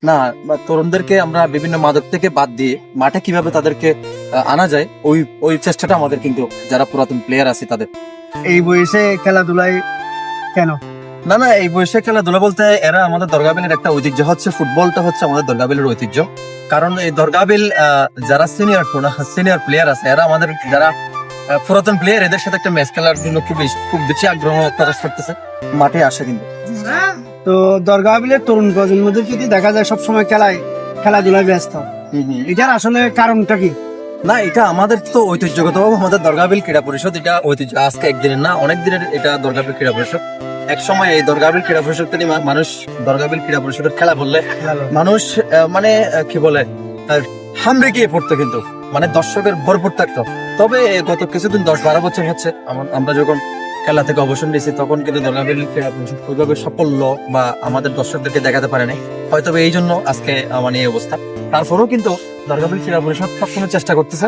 না, তরুণদেরকে আমরা বিভিন্ন মাদক থেকে বাদ দিয়ে মাঠে কিভাবে তাদেরকে আনা যায় ওই চেষ্টাটা আমাদের, কিন্তু যারা পুরাতন প্লেয়ার আছে তাদের। এই বয়সে খেলাধুলায় কেন? না, এই বয়সে খেলাধুলা বলতে এরা আমাদের দরগাবিলের একটা ঐতিহ্য হচ্ছে, ফুটবলটা হচ্ছে আমাদের দরগাবিলের ঐতিহ্য। কারণ এই দরগাবিল যারা সিনিয়র প্লেয়ার আছে, এরা আমাদের যারা পুরাতন প্লেয়ার, এদের সাথে একটা ম্যাচ খেলার জন্য খুব বেশি আগ্রহ প্রকাশ করতেছে, মাঠে আসে কিন্তু। তো দরগাবিলের তরুণ প্রজন্মদের যদি দেখা যায় সবসময় খেলাধুলায় ব্যস্ত, এটার আসলে কারণটা কি? না, এটা আমাদের তো ঐতিহ্যগতভাবে আমাদের দরগাবিল ক্রীড়া পরিষদ, এটা ঐতিহ্য আজকে একদিনের না, অনেক দিনের এটা দরগাবিল ক্রীড়া পরিষদ। এক সময় এই দরগাবিল ক্রীড়া পরিষদ থেকে মানুষ দরগাবিল ক্রীড়া পরিষদের খেলা বললে মানুষ মানে কি বলে হামড়ে গিয়ে পড়তো, কিন্তু মানে দর্শকের ভরপুর থাকতো। তবে গত কিছুদিন 10-12 বছর হচ্ছে আমরা যখন খেলা থেকে অবসর নিয়েছি, তখন কিন্তু দরগাবিল ক্রীড়া পরিষদ ওইভাবে সাফল্য বা আমাদের দর্শকদেরকে দেখাতে পারেনি, হয়তো এই জন্য আজকে মানে এই অবস্থা। তারপরেও কিন্তু দরগাবিল ক্রীড়া পরিষদ সবসময় চেষ্টা করতেছে,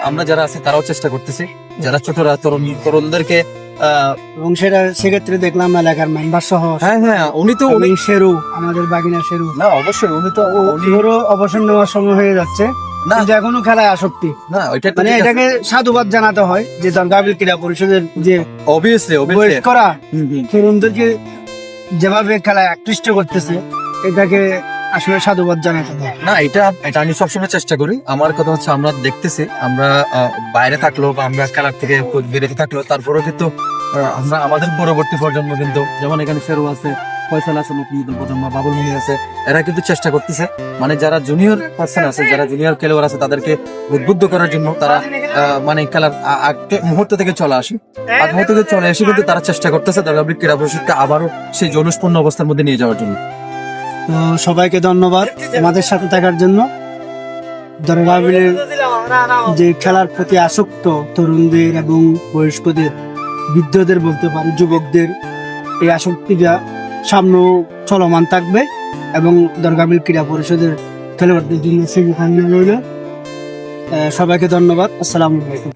আমরা যারা আছি তারাও চেষ্টা করতেছি, যারা ছোটরা তরুণদেরকে এবং সেক্ষেত্রে দেখলাম এলাকার মেম্বার সহ। হ্যাঁ, উনি তো শেরু, আমাদের বাগিনা শেরু। না, অবশ্যই উনি তো ওরও অবসর নেওয়ার সময় হয়ে যাচ্ছে, না কিন্তু এখনো খেলায় আসক্তি। না, ওইটা মানে এটাকে সাধুবাদ জানাতে হয় যে দরগাবিল ক্রীড়া পরিষদের যে অবভিয়াসলি করা তরুণদেরকে যেভাবে খেলায় আকৃষ্ট করতেছে, এটাকে আসলে সাধুবাদ জানাতে হয়। না, এটা আমি সবসময় চেষ্টা করি। আমার কথা হচ্ছে, আমরা দেখতেছি, আমরা বাইরে থাকলো বা আমরা খেলার থেকে বিরত থাকলো, তারপরেও কিন্তু আমরা আমাদের পরবর্তী প্রজন্ম কিন্তু, যেমন এখানে ফেরু আছে, ফয়সাল আছে, নতুন প্রজন্ম, বাবুল মুনি আছে, এরা কিন্তু চেষ্টা করতেছে, মানে যারা জুনিয়র পার্সন আছে, যারা জুনিয়র খেলোয়াড় আছে, তাদেরকে উদ্বুদ্ধ করার জন্য তারা মানে খেলার মুহূর্ত থেকে চলে আসে, আগ মুহূর্ত থেকে চলে এসে কিন্তু তারা চেষ্টা করতেছে দরগাবিল ক্রীড়া পরিষদকে আবারও সেই জনস্পন্ন অবস্থার মধ্যে নিয়ে যাওয়ার জন্য। তো সবাইকে ধন্যবাদ আমাদের সাথে থাকার জন্য। দরগাবিলের যে খেলার প্রতি আসক্ত তরুণদের এবং বয়স্কদের, বৃদ্ধদের বলতে পারি, যুবকদের, এই আসক্তিটা সামনেও চলমান থাকবে এবং দরগাবিল ক্রীড়া পরিষদের খেলোয়াড়দের জন্য শুভকামনা রইল। সবাইকে ধন্যবাদ। আসসালামু আলাইকুম।